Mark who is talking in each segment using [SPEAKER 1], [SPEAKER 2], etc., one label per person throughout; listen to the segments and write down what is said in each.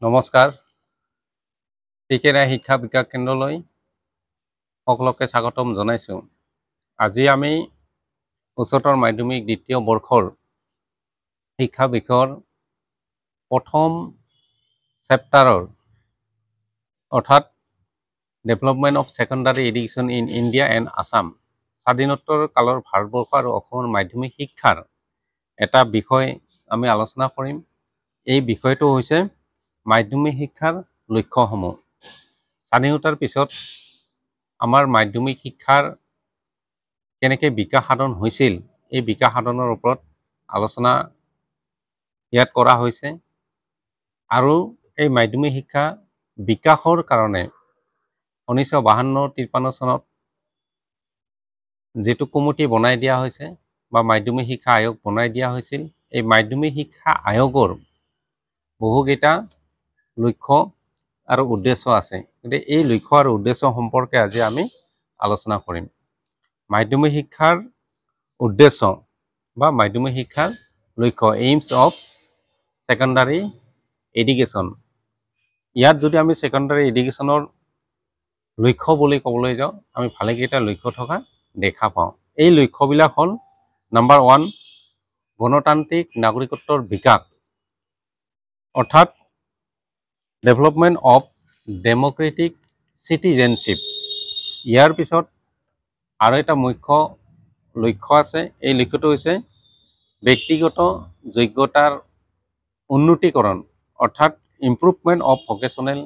[SPEAKER 1] নমস্কাৰ টিকেৰা শিক্ষা বিকাশ কেন্দ্ৰলৈ সকলোকে স্বাগতম জনাইছো। আজি আমি উচ্চতৰ মাধ্যমিক দ্বিতীয় বৰ্ষৰ শিক্ষা বিষয়ৰ প্ৰথম চেপ্টাৰৰ অৰ্থাৎ development of secondary education in India and Assam স্বাধীনোত্তৰ কালৰ ভাৰতবৰ্ষ আৰু অসমৰ মাধ্যমিক শিক্ষাৰ এটা বিষয় আমি আলোচনা কৰিম। এই বিষয়টো হৈছে মাধ্যমিক শিক্ষাৰ লক্ষ্যসমূহ। স্বাধীনতাৰ পিছত আমাৰ মাধ্যমিক শিক্ষাৰ কেনেকৈ বিকাশ সাধন হৈছিল, এই বিকাশ সাধনৰ ওপৰত আলোচনা ইয়াত কৰা হৈছে। আৰু এই মাধ্যমিক শিক্ষা বিকাশৰ কাৰণে 1952-53 চনত যেটো কমিটি বনাই দিয়া হৈছে বা মাধ্যমিক শিক্ষা আয়োগ বনাই দিয়া হৈছিল, এই মাধ্যমিক শিক্ষা আয়োগৰ বহুকেইটা লক্ষ্য আৰু উদ্দেশ্য আছে। কিন্তু এই লক্ষ্য আৰু উদ্দেশ্য সম্পৰ্কে আজি আমি আলোচনা কৰিম। মাধ্যমিক শিক্ষাৰ উদ্দেশ্য বা মাধ্যমিক শিক্ষাৰ লক্ষ্য, এইমছ অফ সেকেন্ডাৰী এডুকেশ্যন। ইয়াত যদি আমি সেকেন্ডাৰী এডুকেশ্যনৰ লক্ষ্য বুলি ক'বলৈ যাওঁ, আমি ভালেকেইটা লক্ষ্য থকা দেখা পাওঁ। এই লক্ষ্যবিলাক হ'ল নাম্বাৰ 1 গণতান্ত্ৰিক নাগৰিকত্বৰ বিকাশ, অৰ্থাৎ ডেভেলপমেণ্ট অফ ডেমক্ৰেটিক চিটিজেনশ্বিপ। ইয়াৰ পিছত আৰু এটা মুখ্য লক্ষ্য আছে। এই লক্ষ্যটো হৈছে ব্যক্তিগত যোগ্যতাৰ উন্নতিকৰণ, অৰ্থাৎ ইম্প্ৰুভমেণ্ট অফ ভকেশ্যনেল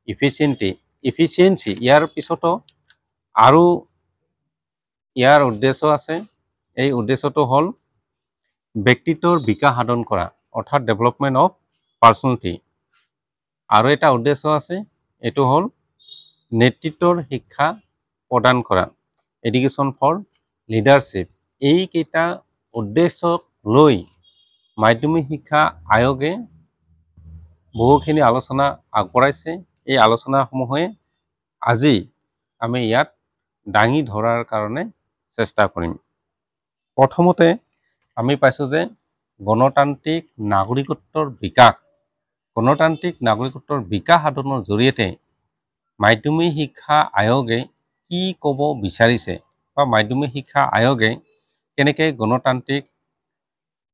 [SPEAKER 1] ইফিচিয়েঞ্চি। ইয়াৰ পিছতো আৰু ইয়াৰ উদ্দেশ্য আছে। এই উদ্দেশ্যটো হ'ল ব্যক্তিত্বৰ বিকাশ সাধন কৰা, অৰ্থাৎ ডেভেলপমেণ্ট অফ পাৰ্চনেলিটি। আৰু এটা উদ্দেশ্য আছে, এইটো হ'ল নেতৃত্বৰ শিক্ষা প্ৰদান কৰা, এডুকেশ্যন ফৰ লিডাৰশ্বিপ। এইকেইটা উদ্দেশ্যক লৈ মাধ্যমিক শিক্ষা আয়োগে বহুখিনি আলোচনা আগবঢ়াইছে। এই আলোচনাসমূহে আজি আমি ইয়াত দাঙি ধৰাৰ কাৰণে চেষ্টা কৰিম। প্ৰথমতে আমি পাইছোঁ যে গণতান্ত্ৰিক নাগৰিকত্বৰ বিকাশ। গণতান্ত্ৰিক নাগৰিকত্বৰ বিকাশ সাধনৰ জৰিয়তে মাধ্যমিক শিক্ষা আয়োগে কি ক'ব বিচাৰিছে বা মাধ্যমিক শিক্ষা আয়োগে কেনেকৈ গণতান্ত্ৰিক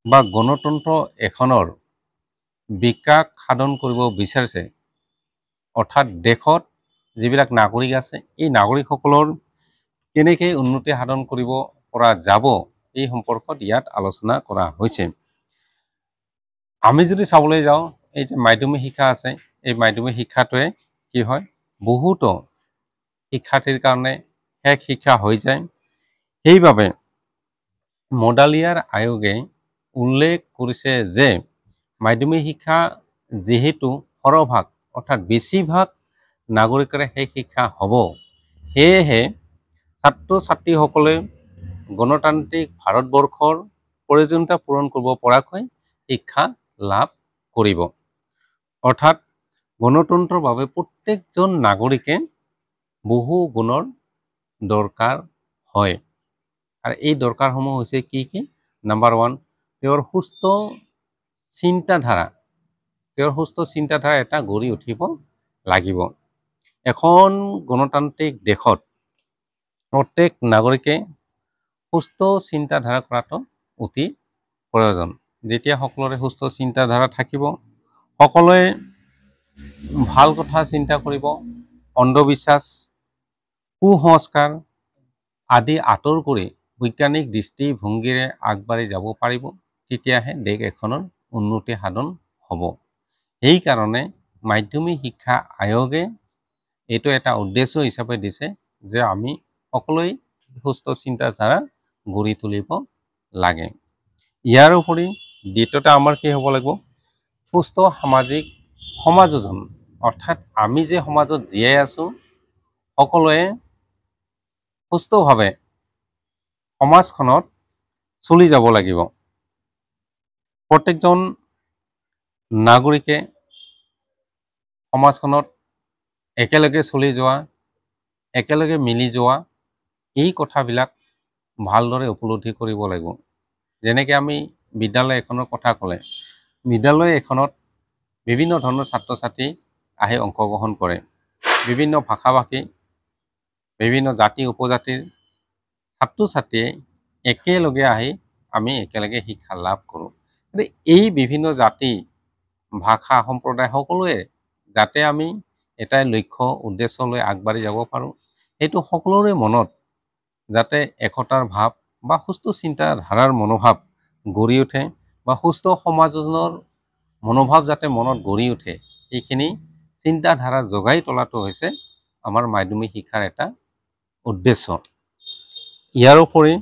[SPEAKER 1] বা গণতন্ত্ৰ এখনৰ বিকাশ সাধন কৰিব বিচাৰিছে, অৰ্থাৎ দেশত যিবিলাক নাগৰিক আছে এই নাগৰিকসকলৰ কেনেকৈ উন্নতি সাধন কৰিব পৰা যাব, এই সম্পৰ্কত ইয়াত আলোচনা কৰা হৈছে। আমি যদি চাবলৈ যাওঁ, এই যে মাধ্যমিক শিক্ষা আছে, এই মাধ্যমিক শিক্ষাটোৱে কি হয়, বহুতো শিক্ষাৰ্থীৰ কাৰণে শেষ শিক্ষা হৈ যায়। সেইবাবে মডালিয়াৰ আয়োগে উল্লেখ কৰিছে যে মাধ্যমিক শিক্ষা যিহেতু সৰহভাগ অৰ্থাৎ বেছিভাগ নাগৰিকৰে শেষ শিক্ষা হ'ব, সেয়েহে ছাত্ৰ ছাত্ৰীসকলে গণতান্ত্ৰিক ভাৰতবৰ্ষৰ প্ৰয়োজনীয়তা পূৰণ কৰিব পৰাকৈ শিক্ষা লাভ কৰিব। অৰ্থাৎ গণতন্ত্ৰৰ বাবে প্ৰত্যেকজন নাগৰিকে বহু গুণৰ দৰকাৰ হয়। আৰু এই দৰকাৰসমূহ হৈছে কি কি? নাম্বাৰ 1 তেওঁৰ সুস্থ চিন্তাধাৰা। তেওঁৰ সুস্থ চিন্তাধাৰা এটা গঢ়ি উঠিব লাগিব। এখন গণতান্ত্ৰিক দেশত প্ৰত্যেক নাগৰিকে সুস্থ চিন্তাধাৰা কৰাটো অতি প্ৰয়োজন। যেতিয়া সকলোৰে সুস্থ চিন্তাধাৰা থাকিব, সকলোৱে ভাল কথা চিন্তা কৰিব, অন্ধবিশ্বাস, কুসংস্কাৰ আদি আঁতৰ কৰি বৈজ্ঞানিক দৃষ্টিভংগীৰে আগবাঢ়ি যাব পাৰিব, তেতিয়াহে দেশ এখনৰ উন্নতি সাধন হ'ব। সেইকাৰণে মাধ্যমিক শিক্ষা আয়োগে এইটো এটা উদ্দেশ্য হিচাপে দিছে যে আমি সকলোৱে সুস্থ চিন্তাধাৰা গঢ়ি তুলিব লাগে। ইয়াৰ উপৰি দ্বিতীয়তে আমাৰ কি হ'ব লাগিব? সুস্থ সামাজিক সমাযোজন, অৰ্থাৎ আমি যে সমাজত জীয়াই আছোঁ, সকলোৱে সুস্থভাৱে সমাজখনত চলি যাব লাগিব। প্ৰত্যেকজন নাগৰিকে সমাজখনত একেলগে চলি যোৱা, একেলগে মিলি যোৱা, এই কথাবিলাক ভালদৰে উপলব্ধি কৰিব লাগিব। যেনেকৈ আমি বিদ্যালয় এখনৰ কথা ক'লে, বিদ্যালয় এখনত বিভিন্ন ধৰণৰ ছাত্ৰ ছাত্ৰী আহি অংশগ্ৰহণ কৰে। বিভিন্ন ভাষা ভাষী বিভিন্ন জাতি উপজাতিৰ ছাত্ৰ ছাত্ৰীয়ে একেলগে আহি আমি একেলগে শিক্ষা লাভ কৰোঁ। এই বিভিন্ন জাতি ভাষা সম্প্ৰদায় সকলোৱে যাতে আমি এটাই লক্ষ্য উদ্দেশ্য লৈ আগবাঢ়ি যাব পাৰোঁ, সেইটো সকলোৰে মনত যাতে একতাৰ ভাৱ বা সুস্থ চিন্তাধাৰাৰ মনোভাৱ গঢ়ি উঠে বা সুস্থ সমাজৰ মনোভাৱ যাতে মনত গঢ়ি উঠে, এইখিনি চিন্তাধাৰা জগাই তোলাটো হৈছে আমাৰ মাধ্যমিক শিক্ষাৰ এটা উদ্দেশ্য। ইয়াৰ উপৰি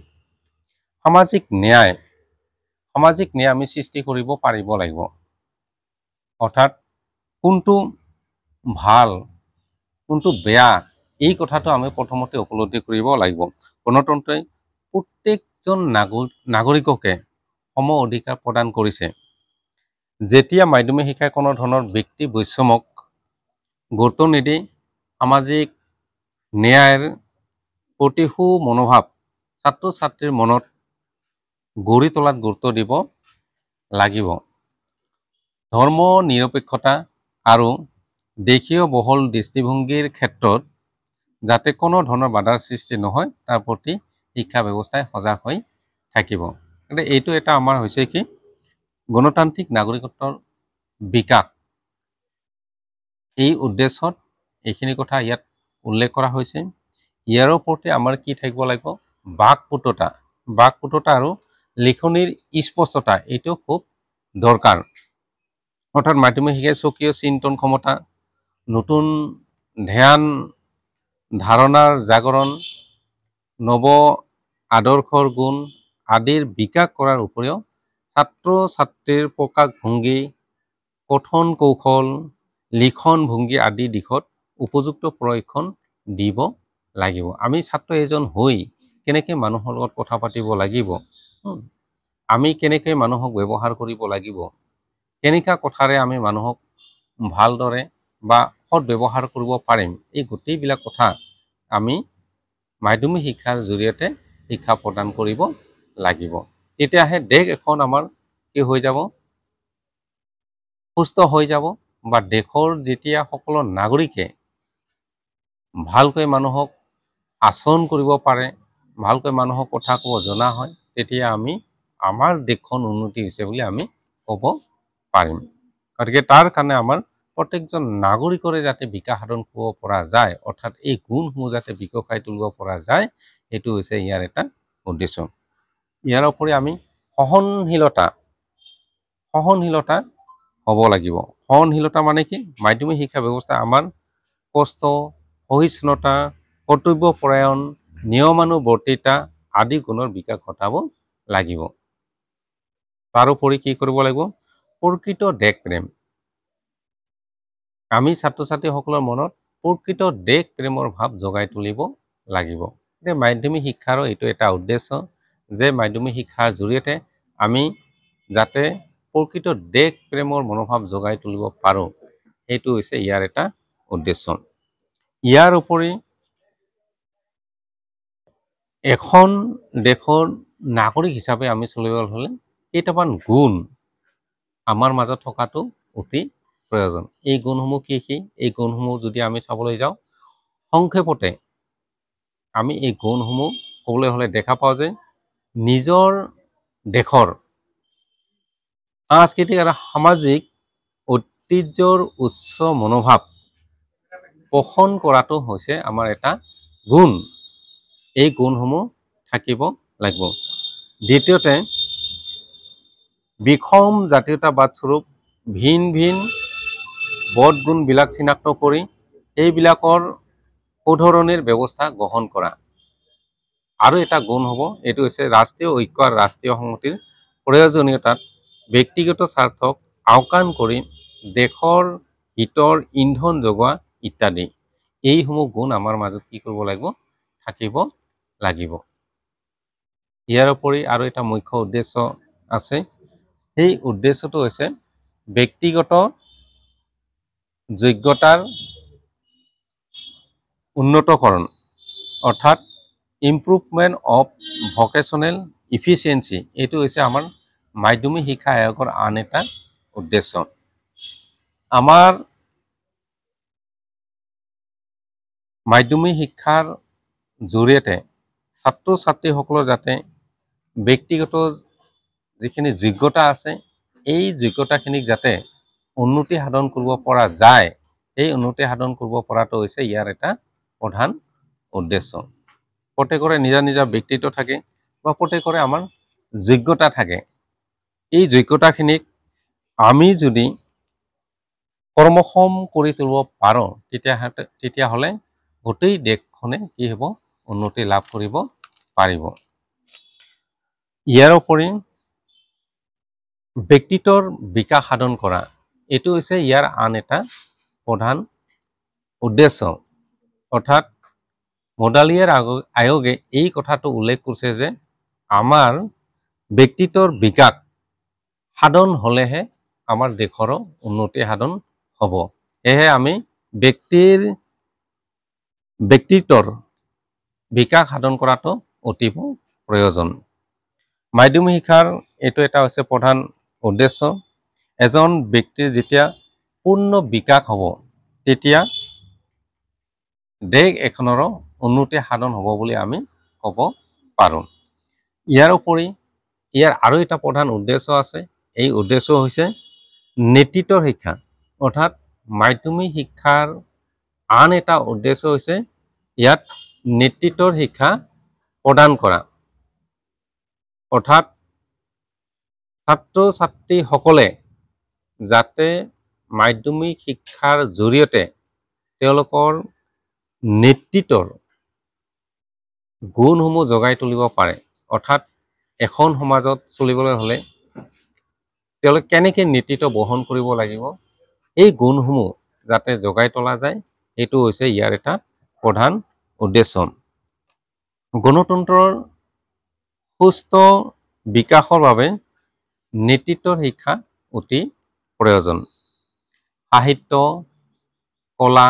[SPEAKER 1] সামাজিক ন্যায় আমি সৃষ্টি কৰিব পাৰিব লাগিব। অৰ্থাৎ কোনটো ভাল কোনটো বেয়া এই কথাটো আমি প্ৰথমতে উপলব্ধি কৰিব লাগিব। গণতন্ত্ৰই প্ৰত্যেকজন নাগৰিককে সম অধিকাৰ প্ৰদান কৰিছে। যেতিয়া মাধ্যমিক শিক্ষাই কোনো ধৰণৰ ব্যক্তি বৈষম্যক গুৰুত্ব নিদি সামাজিক ন্যায়ৰ প্ৰতি মনোভাৱ ছাত্ৰ ছাত্ৰীৰ মনত গঢ়ি তোলাত গুৰুত্ব দিব লাগিব। ধৰ্ম নিৰপেক্ষতা আৰু দেশীয় বহুল দৃষ্টিভংগীৰ ক্ষেত্ৰত যাতে কোনো ধৰণৰ বাধাৰ সৃষ্টি নহয় তাৰ প্ৰতি শিক্ষা ব্যৱস্থাই সজাগ হৈ থাকিব। এইটো এটা আমাৰ হৈছে কি গণতান্ত্ৰিক নাগৰিকত্বৰ বিকাশ। এই উদ্দেশ্যত এইখিনি কথা ইয়াত উল্লেখ কৰা হৈছে। ইয়াৰ ওপৰতে আমাৰ কি থাকিব লাগিব বাকপটুতা আৰু লিখনিৰ স্পষ্টতা, এইটো খুব দৰকাৰ। অৰ্থাৎ মাধ্যমিক শিক্ষাই স্বকীয় চিন্তন ক্ষমতা, নতুন ধ্যান ধাৰণাৰ জাগৰণ, নৱ আদৰ্শৰ গুণ আদিৰ বিকাশ কৰাৰ উপৰিও ছাত্ৰ ছাত্ৰীৰ প্ৰকাশভংগী, কথন কৌশল, লিখন ভংগী আদি দিশত উপযুক্ত প্ৰশিক্ষণ দিব লাগিব। আমি ছাত্ৰ এজন হৈ কেনেকৈ মানুহৰ লগত কথা পাতিব লাগিব, আমি কেনেকৈ মানুহক ব্যৱহাৰ কৰিব লাগিব, কেনেকুৱা কথাৰে আমি মানুহক ভালদৰে বা সৎ ব্যৱহাৰ কৰিব পাৰিম, এই গোটেইবিলাক কথা আমি মাধ্যমিক শিক্ষাৰ জৰিয়তে শিক্ষা প্ৰদান কৰিব লাগিব। তেতিয়াহে দেশ এখন আমাৰ কি হৈ যাব সুস্থ হৈ যাব বা দেশৰ যেতিয়া সকলো নাগৰিকে ভালকৈ মানুহক আচৰণ কৰিব পাৰে, ভালকৈ মানুহক কথা ক'ব জনা হয়, তেতিয়া আমি আমাৰ দেশখন উন্নতি হৈছে বুলি আমি ক'ব পাৰিম। গতিকে তাৰ কাৰণে আমাৰ প্ৰত্যেকজন নাগৰিকৰে যাতে বিকাশ সাধন কৰিব পৰা যায়, অৰ্থাৎ এই গুণসমূহ যাতে বিকশাই তুলিব পৰা যায়, এইটো হৈছে ইয়াৰ এটা উদ্দেশ্য। ইয়াৰ উপৰি আমি সহনশীলতা হ'ব লাগিব। সহনশীলতা মানে কি? মাধ্যমিক শিক্ষা ব্যৱস্থা আমাৰ কষ্ট, সহিষ্ণুতা, কৰ্তব্যপৰায়ণ, নিয়মানুবৰ্তিতা আদি গুণৰ বিকাশ ঘটাব লাগিব। তাৰোপৰি কি কৰিব লাগিব? প্ৰকৃত দেশপ্ৰেম। আমি ছাত্ৰ ছাত্ৰীসকলৰ মনত প্ৰকৃত দেশ প্ৰেমৰ ভাৱ জগাই তুলিব লাগিব। মাধ্যমিক শিক্ষাৰো এইটো এটা উদ্দেশ্য যে মাধ্যমিক শিক্ষাৰ জৰিয়তে আমি যাতে প্ৰকৃত দেশ প্ৰেমৰ মনোভাৱ জগাই তুলিব পাৰোঁ, সেইটো হৈছে ইয়াৰ এটা উদ্দেশ্য। ইয়াৰ উপৰি এখন দেশৰ নাগৰিক হিচাপে আমি চলিবলৈ হ'লে কেইটামান গুণ আমাৰ মাজত থকাটো অতি প্ৰয়োজন। এই গুণসমূহ কি? এই গুণসমূহ যদি আমি চাবলৈ যাওঁ, সংক্ষেপতে আমি এই গুণসমূহ ক'বলৈ হ'লে দেখা পাওঁ যে নিজৰ দেশৰ সাংস্কৃতিক আৰু সামাজিক ঐতিহ্যৰ উচ্চ মনোভাৱ পোষণ কৰাটো হৈছে আমাৰ এটা গুণ। এই গুণসমূহ থাকিব লাগিব। দ্বিতীয়তে বিষম জাতীয়তাবাদ স্বৰূপ ভিন ভিন বদ গুণবিলাক চিনাক্ত কৰি এইবিলাকৰ শুধৰণিৰ ব্যৱস্থা গ্ৰহণ কৰা। আৰু এটা গুণ হ'ব, এইটো হৈছে ৰাষ্ট্ৰীয় ঐক্য আৰু ৰাষ্ট্ৰীয় সংহতিৰ প্ৰয়োজনীয়তাত ব্যক্তিগত স্বাৰ্থক আওকাণ কৰি দেশৰ হিতৰ ইন্ধন যোগোৱা ইত্যাদি। এইসমূহ গুণ আমাৰ মাজত কি কৰিব লাগিব? থাকিব লাগিব। ইয়াৰ উপৰি আৰু এটা মুখ্য উদ্দেশ্য আছে। সেই উদ্দেশ্যটো হৈছে ব্যক্তিগত যোগ্যতাৰ উন্নতকৰণ, অৰ্থাৎ ইম্প্ৰুভমেণ্ট অফ ভকেশ্যনেল ইফিচিয়েঞ্চি। এইটো হৈছে আমাৰ মাধ্যমিক শিক্ষা আয়োগৰ আন এটা উদ্দেশ্য। আমাৰ মাধ্যমিক শিক্ষাৰ জৰিয়তে ছাত্ৰ ছাত্ৰীসকলৰ যাতে ব্যক্তিগত যিখিনি যোগ্যতা আছে এই যোগ্যতাখিনিক যাতে উন্নতি সাধন কৰিব পৰা যায়, এই উন্নতি সাধন কৰিব পৰাটো হৈছে ইয়াৰ এটা প্ৰধান উদ্দেশ্য। প্ৰত্যেকৰে নিজা নিজা ব্যক্তিত্ব থাকে বা প্ৰত্যেকৰে আমাৰ যোগ্যতা থাকে। এই যোগ্যতাখিনিক আমি যদি কৰ্মক্ষম কৰি তুলিব পাৰোঁ তেতিয়াহ'লে গোটেই দেশখনে কি হ'ব, উন্নতি লাভ কৰিব পাৰিব। ইয়াৰ উপৰি ব্যক্তিত্বৰ বিকাশ সাধন কৰা এইটো হৈছে ইয়াৰ আন এটা প্ৰধান উদ্দেশ্য। অৰ্থাৎ মডালিয়াৰ আয়োগে এই কথাটো উল্লেখ কৰিছে যে আমাৰ ব্যক্তিত্বৰ বিকাশ সাধন হ'লেহে আমাৰ দেশৰো উন্নতি সাধন হ'ব। সেয়েহে আমি ব্যক্তিত্বৰ বিকাশ সাধন কৰাটো অতিৱ প্ৰয়োজন। মাধ্যমিক শিক্ষাৰ এইটো এটা হৈছে প্ৰধান উদ্দেশ্য। এজন ব্যক্তিৰ যেতিয়া পূৰ্ণ বিকাশ হ'ব তেতিয়া দেশ এখনৰো উন্নতি সাধন হ'ব বুলি আমি ক'ব পাৰোঁ। ইয়াৰ উপৰি ইয়াৰ আৰু এটা প্ৰধান উদ্দেশ্য আছে। এই উদ্দেশ্য হৈছে নেতৃত্বৰ শিক্ষা। অৰ্থাৎ মাধ্যমিক শিক্ষাৰ আন এটা উদ্দেশ্য হৈছে ইয়াত নেতৃত্বৰ শিক্ষা প্ৰদান কৰা। অৰ্থাৎ ছাত্ৰ ছাত্ৰীসকলে যাতে মাধ্যমিক শিক্ষাৰ জৰিয়তে তেওঁলোকৰ নেতৃত্বৰ গুণসমূহ জগাই তুলিব পাৰে। অৰ্থাৎ এখন সমাজত চলিবলৈ হ'লে তেওঁলোকে কেনেকৈ নেতৃত্ব বহন কৰিব লাগিব, এই গুণসমূহ যাতে জগাই তোলা যায়, এইটো হৈছে ইয়াৰ এটা প্ৰধান উদ্দেশ্য। গণতন্ত্ৰৰ সুস্থ বিকাশৰ বাবে নেতৃত্বৰ শিক্ষা অতি প্ৰয়োজন। সাহিত্য, কলা,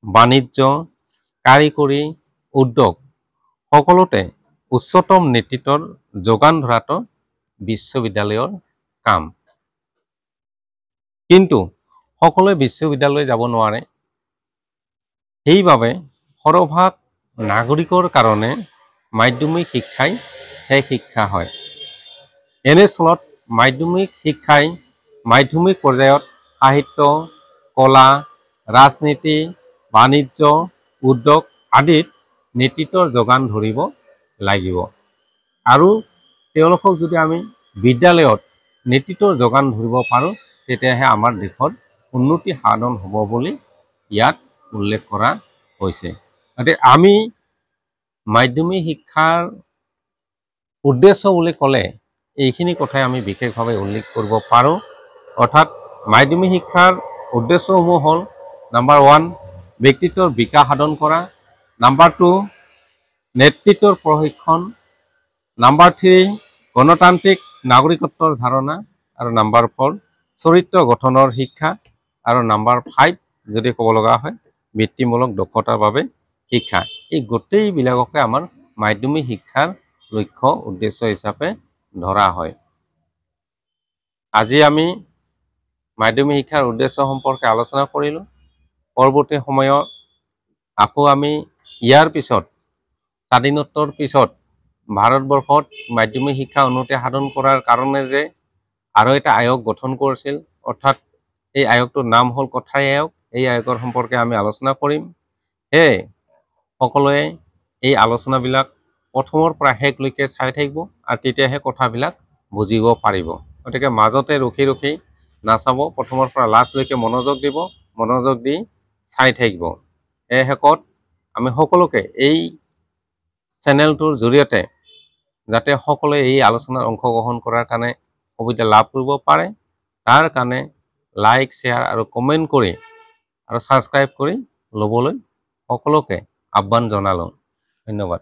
[SPEAKER 1] বাণিজ্য, কাৰিকৰী, উদ্যোগ সকলোতে উচ্চতম নেতৃত্বৰ যোগান ধৰাটো বিশ্ববিদ্যালয়ৰ কাম। কিন্তু সকলোৱে বিশ্ববিদ্যালয় যাব নোৱাৰে। সেইবাবে সৰহভাগ নাগৰিকৰ কাৰণে মাধ্যমিক শিক্ষাই শেষ শিক্ষা হয়। এনেস্থলত মাধ্যমিক শিক্ষাই মাধ্যমিক পৰ্যায়ত সাহিত্য, কলা, ৰাজনীতি, বাণিজ্য, উদ্যোগ আদিত নেতৃত্বৰ যোগান ধৰিব লাগিব। আৰু তেওঁলোকক যদি আমি বিদ্যালয়ত নেতৃত্বৰ যোগান ধৰিব পাৰোঁ তেতিয়াহে আমাৰ দেশৰ উন্নতি সাধন হ'ব বুলি ইয়াত উল্লেখ কৰা হৈছে। গতিকে আমি মাধ্যমিক শিক্ষাৰ উদ্দেশ্য বুলি ক'লে এইখিনি কথাই আমি বিশেষভাৱে উল্লেখ কৰিব পাৰোঁ। অৰ্থাৎ মাধ্যমিক শিক্ষাৰ উদ্দেশ্যসমূহ হ'ল নাম্বাৰ 1 ব্যক্তিত্বৰ বিকাশ সাধন কৰা, নাম্বাৰ 2 নেতৃত্বৰ প্ৰশিক্ষণ, নাম্বাৰ 3 গণতান্ত্ৰিক নাগৰিকত্বৰ ধাৰণা, আৰু নাম্বাৰ 4 চৰিত্ৰ গঠনৰ শিক্ষা, আৰু নাম্বাৰ 5 যদি ক'ব লগা হয় বৃত্তিমূলক দক্ষতাৰ বাবে শিক্ষা। এই গোটেইবিলাককে আমাৰ মাধ্যমিক শিক্ষাৰ লক্ষ্য উদ্দেশ্য হিচাপে ধৰা হয়। আজি আমি মাধ্যমিক শিক্ষাৰ উদ্দেশ্য সম্পৰ্কে আলোচনা কৰিলোঁ। পৰৱৰ্তী সময়ত আকৌ আমি ইয়াৰ পিছত স্বাধীনোত্তৰ পিছত ভাৰতবৰ্ষত মাধ্যমিক শিক্ষা উন্নতি সাধন কৰাৰ কাৰণে যে আৰু এটা আয়োগ গঠন কৰিছিল, অৰ্থাৎ এই আয়োগটোৰ নাম হ'ল কোঠাৰী আয়োগ, এই আয়োগৰ সম্পৰ্কে আমি আলোচনা কৰিম। সেয়ে সকলোৱে এই আলোচনাবিলাক প্ৰথমৰ পৰা শেষলৈকে চাই থাকিব আৰু তেতিয়াহে কথাবিলাক বুজিব পাৰিব। গতিকে মাজতে ৰখি ৰখি নাচাব, প্ৰথমৰ পৰা লাষ্টলৈকে মনোযোগ দিব, মনোযোগ দি চাই থাকিব। এই শেষত আমি সকলোকে এই চেনেলটোৰ জৰিয়তে যাতে সকলোৱে এই আলোচনাত অংশগ্ৰহণ কৰাৰ কাৰণে সুবিধা লাভ কৰিব পাৰে তাৰ কাৰণে লাইক, শ্বেয়াৰ আৰু কমেণ্ট কৰি আৰু ছাবস্ক্ৰাইব কৰি ল'বলৈ সকলোকে আহ্বান জনালোঁ। ধন্যবাদ।